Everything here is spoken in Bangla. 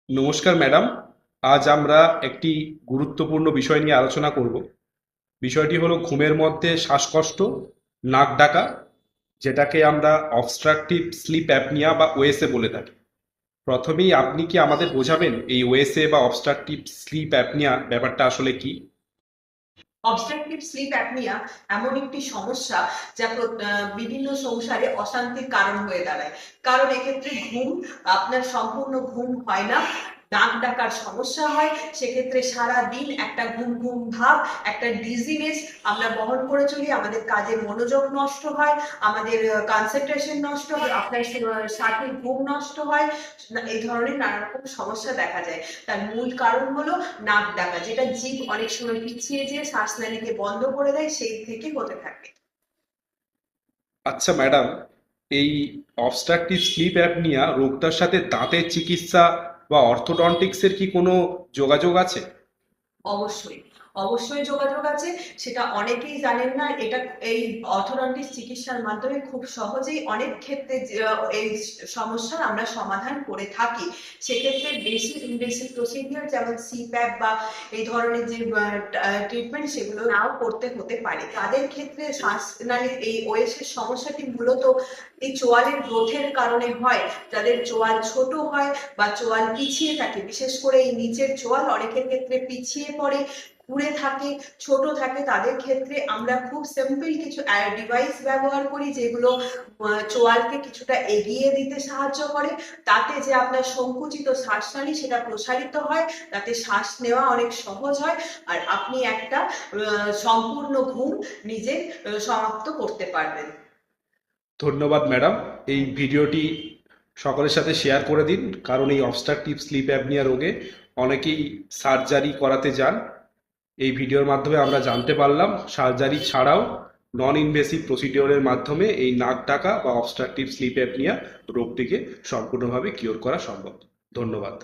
নমস্কার ম্যাডাম। আজ আমরা একটি গুরুত্বপূর্ণ বিষয় নিয়ে আলোচনা করব। বিষয়টি হলো ঘুমের মধ্যে শ্বাসকষ্ট, নাক ডাকা, যেটাকে আমরা অবস্ট্রাকটিভ স্লিপ অ্যাপনিয়া বা ওএসএ বলে থাকি। প্রথমেই আপনি কি আমাদের বোঝাবেন এই ওএসএ বা অবস্ট্রাকটিভ স্লিপ অ্যাপনিয়া ব্যাপারটা আসলে কি? অবস্ট্রাকটিভ স্লিপ অ্যাপনিয়া এমন একটি সমস্যা যা বিভিন্ন সংসারে অশান্তির কারণ হয়ে দাঁড়ায়। কারণ এক্ষেত্রে আপনার সম্পূর্ণ ঘুম হয় না, নাক ডাকার সমস্যা হয়। সেক্ষেত্রে সারা দিন একটা ঘুম ঘুম ভাব, একটা ডিজিনেস আমরা বহন করে চলি। আমাদের কাজে মনোযোগ নষ্ট হয়, আমাদের কনসেন্ট্রেশন নষ্ট হয়, আপনার সাথে ঘুম নষ্ট হয়। এই ধরনের নানা রকম সমস্যা দেখা যায়। তার মূল কারণ হলো নাক ডাকা, যেটা জিভ অনেক সময় পিছিয়ে যেয়ে শ্বাসনালীকে বন্ধ করে দেয়, সেই থেকে হতে থাকে। আচ্ছা ম্যাডাম, এই অবস্ট্রাকটিভ স্লিপ অ্যাপনিয়া রোগটার সাথে দাঁতের চিকিৎসা বা অর্থোডন্টিক্সের কি কোনো যোগাযোগ আছে? অবশ্যই, অবশ্যই যোগাযোগ আছে। সেটা অনেকেই জানেন না। এটা এই অর্থোডন্টিস চিকিৎসার মাধ্যমে খুব সহজেই অনেক ক্ষেত্রে এই সমস্যার আমরা সমাধান করে থাকি। সেক্ষেত্রে বেশি ইনভেসিভ প্রসিডিওর যেমন সিপ্যাপ বা এই ধরনের যে ট্রিটমেন্ট, সেগুলো নাও করতে হতে পারে। তাদের ক্ষেত্রে শ্বাসনালীর এই ওএসের সমস্যাটি মূলত এই চোয়ালের গ্রোথের কারণে হয়। যাদের চোয়াল ছোট হয় বা চোয়াল পিছিয়ে থাকে, বিশেষ করে এই নিচের চোয়াল অনেকের ক্ষেত্রে পিছিয়ে পড়ে, ঘুরে থাকে, ছোট থাকে, তাদের ক্ষেত্রে আমরা খুব সিম্পল কিছু ডিভাইস ব্যবহার করি যেগুলো চোয়ালকে কিছুটা এগিয়ে দিতে সাহায্য করে। তাতে যে আপনার সংকুচিত শ্বাসনালী সেটা প্রসারিত হয়, তাতে শ্বাস নেওয়া অনেক সহজ হয়, আর আপনি একটা সম্পূর্ণ ঘুম নিজে সমাপ্ত করতে পারবেন। ধন্যবাদ ম্যাডাম। এই ভিডিওটি সকলের সাথে শেয়ার করে দিন, কারণ এই অবস্ট্রাকটিভ স্লিপ অ্যাপনিয়া রোগে অনেকেই সার্জারি করাতে যান। এই ভিডিওর মাধ্যমে আমরা জানতে পারলাম সার্জারি ছাড়াও নন ইনভেসিভ প্রসিডিওরের মাধ্যমে এই নাক ডাকা বা অবস্ট্রাকটিভ স্লিপ অ্যাপনিয়া রোগটিকে সম্পূর্ণভাবে কিওর করা সম্ভব। ধন্যবাদ।